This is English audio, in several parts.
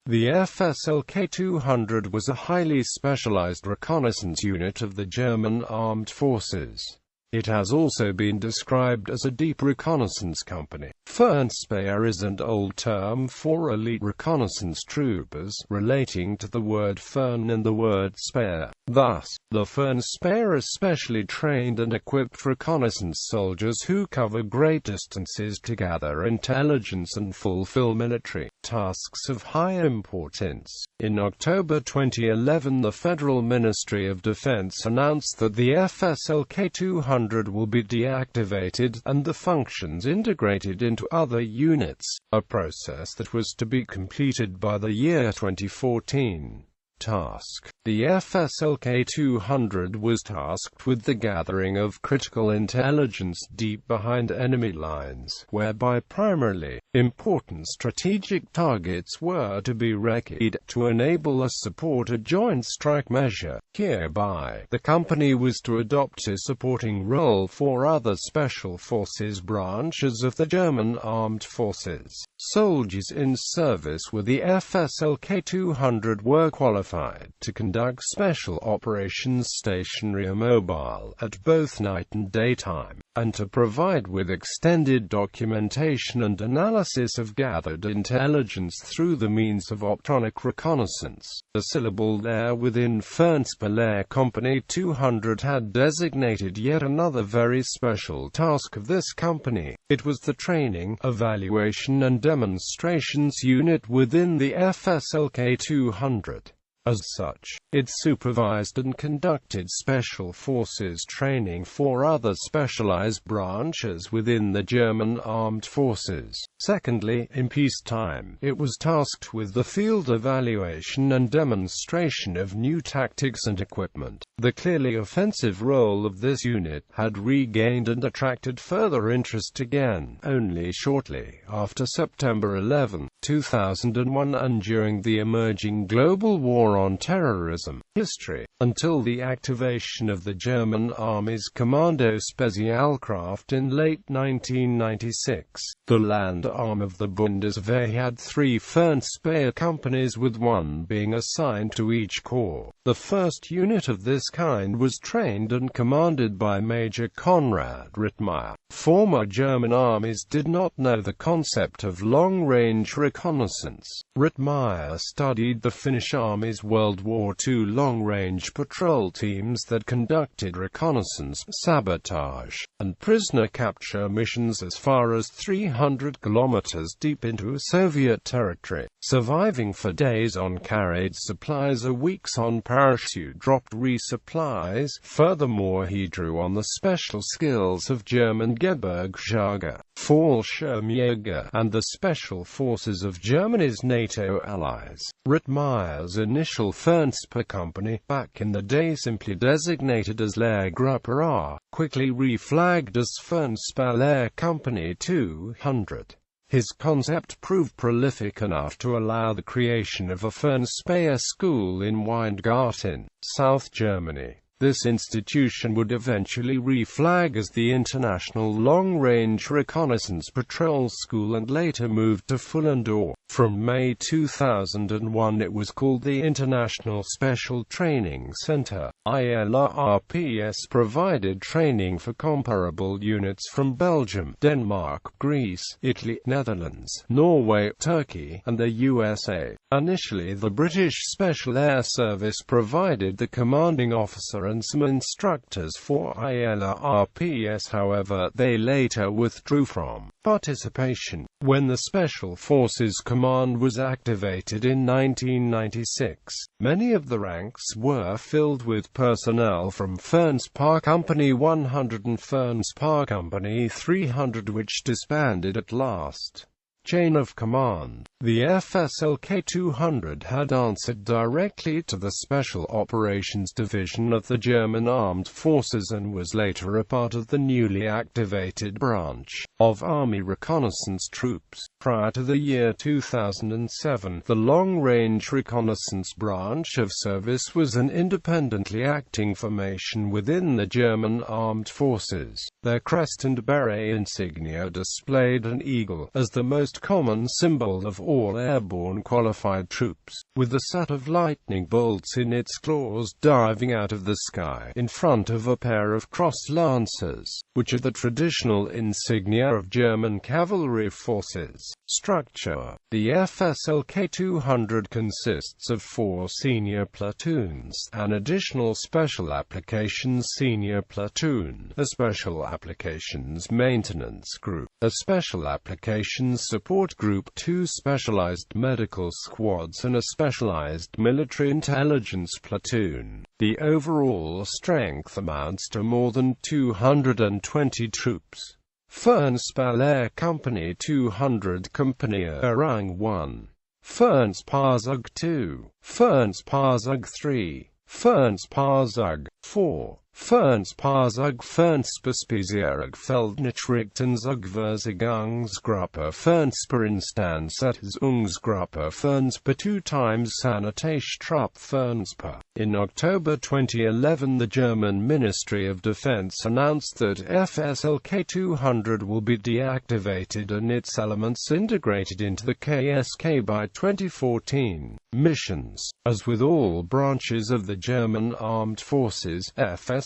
The FSLK 200 was a highly specialized reconnaissance unit of the German armed forces. It has also been described as a deep reconnaissance company. Fernspäher is an old term for elite reconnaissance troopers, relating to the word fern and the word Späher. Thus, the Fernspäher are specially trained and equipped reconnaissance soldiers who cover great distances to gather intelligence and fulfill military tasks of high importance. In October 2011, the Federal Ministry of Defense announced that the FSLK 200 will be deactivated, and the functions integrated into other units, a process that was to be completed by the year 2014. Task. The FSLK 200 was tasked with the gathering of critical intelligence deep behind enemy lines, whereby primarily important strategic targets were to be recce to enable us support a joint strike measure. Hereby, the company was to adopt a supporting role for other special forces branches of the German armed forces. Soldiers in service with the FSLK 200 were qualified to conduct special operations stationary or mobile at both night and daytime, and to provide with extended documentation and analysis of gathered intelligence through the means of optronic reconnaissance. The syllable there within Fernspählehrkompanie 200 had designated yet another very special task of this company. It was the training, evaluation and demonstrations unit within the FSLK 200. As such, it supervised and conducted special forces training for other specialized branches within the German armed forces. Secondly, in peacetime, it was tasked with the field evaluation and demonstration of new tactics and equipment. The clearly offensive role of this unit had regained and attracted further interest again, only shortly after September 11, 2001 and during the emerging global war on terrorism. History. Until the activation of the German Army's Kommando Spezialkraft in late 1996, the land arm of the Bundeswehr had 3 Fernspäher companies, with one being assigned to each corps. The first unit of this kind was trained and commanded by Major Konrad Rittmeyer. Former German armies did not know the concept of long-range reconnaissance. Rittmeyer studied the Finnish Army's World War II long-range patrol teams that conducted reconnaissance, sabotage, and prisoner capture missions as far as 300 kilometers deep into Soviet territory, surviving for days on carried supplies or weeks on parachute-dropped resupplies. Furthermore, he drew on the special skills of German Gebirgsjäger, Fallschirmjäger, and the special forces of Germany's NATO allies. Rittmeyer's initial Fernspäher company, back in the day simply designated as Lehrgruppe A, quickly reflagged as Fernspählehrkompanie 200. His concept proved prolific enough to allow the creation of a Fernspäher school in Weingarten, South Germany. This institution would eventually reflag as the International Long-Range Reconnaissance Patrol School and later moved to Fullendorf. From May 2001 it was called the International Special Training Center. ILRPS provided training for comparable units from Belgium, Denmark, Greece, Italy, Netherlands, Norway, Turkey, and the USA. Initially, the British Special Air Service provided the commanding officer and some instructors for ILRPS. However, they later withdrew from participation. When the Special Forces Command was activated in 1996, many of the ranks were filled with personnel from Fernspählerkompanie 100 and Fernspählerkompanie 300, which disbanded at last. Chain of command. The FSLK 200 had answered directly to the Special Operations Division of the German Armed Forces and was later a part of the newly activated branch of Army Reconnaissance Troops. Prior to the year 2007, the Long-Range Reconnaissance Branch of Service was an independently acting formation within the German Armed Forces. Their crest and beret insignia displayed an eagle as the most most common symbol of all airborne qualified troops, with a set of lightning bolts in its claws diving out of the sky in front of a pair of crossed lancers, which are the traditional insignia of German cavalry forces. Structure: the FSLK 200 consists of 4 senior platoons, an additional special applications senior platoon, a special applications maintenance group, a special applications support group, 2 specialized medical squads and a specialized military intelligence platoon. The overall strength amounts to more than 220 troops. Fernspählehrkompanie 200 Company Rang 1, Fernspählehrkompanie 2, Fernspählehrkompanie 3, Fernspählehrkompanie 4, Fernspählehrkompanie Feldnachrichtensversorgungsgruppe Fernspäherinstanzverteidigungsgruppe Fernspäher 2 times Sanitätstrupp Fernspäher. In October 2011, the German Ministry of Defense announced that FSLK 200 will be deactivated and its elements integrated into the KSK by 2014. Missions: as with all branches of the German armed forces, FSLK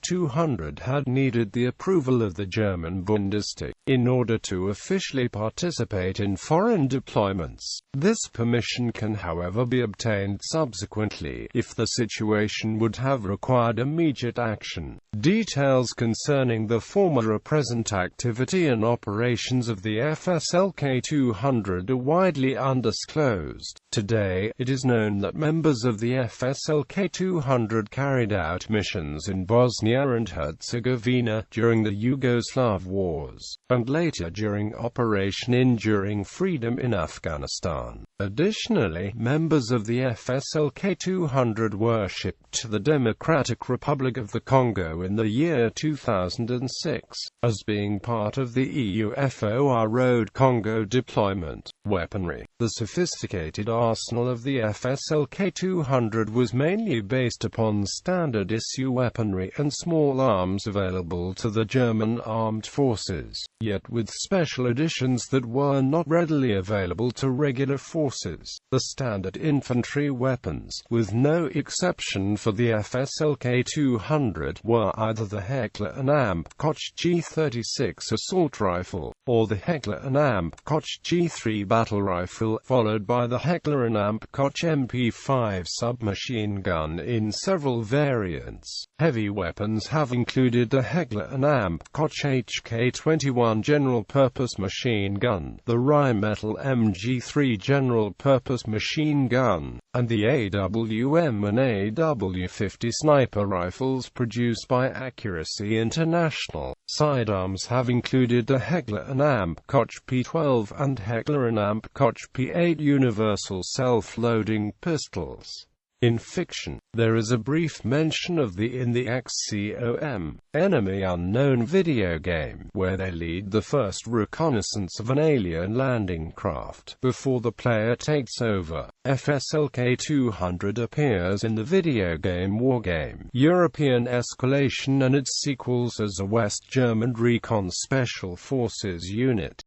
200 had needed the approval of the German Bundestag in order to officially participate in foreign deployments. This permission can however be obtained subsequently, if the situation would have required immediate action. Details concerning the former are present activity and operations of the FSLK 200 are widely undisclosed. Today, it is known that members of the FSLK 200 carried out missions in Bosnia and Herzegovina during the Yugoslav Wars, and later during Operation Enduring Freedom in Afghanistan. Additionally, members of the FSLK 200 were shipped to the Democratic Republic of the Congo in the year 2006, as being part of the EUFOR Road Congo deployment. Weaponry: the sophisticated arsenal of the FSLK 200 was mainly based upon standard-issue weaponry and small arms available to the German armed forces, yet with special additions that were not readily available to regular forces. The standard infantry weapons, with no exception for the FSLK 200, were either the Heckler & Amp Koch G36 assault rifle, or the Heckler & Amp Koch G3 battle rifle, followed by the Heckler & Amp Koch MP5 submachine gun in several variants. Heavy weapons have included the Heckler & Amp Koch HK21 general-purpose machine gun, the Rheinmetall MG3 general-purpose machine gun, and the AWM and AW50 sniper rifles produced by Accuracy International. Sidearms have included the Heckler & Amp Koch P12 and Heckler & Amp Koch P8 universal self-loading pistols. In fiction, there is a brief mention of in the XCOM, Enemy Unknown video game, where they lead the first reconnaissance of an alien landing craft before the player takes over. FSLK 200 appears in the video game Wargame European Escalation and its sequels as a West German Recon Special Forces unit.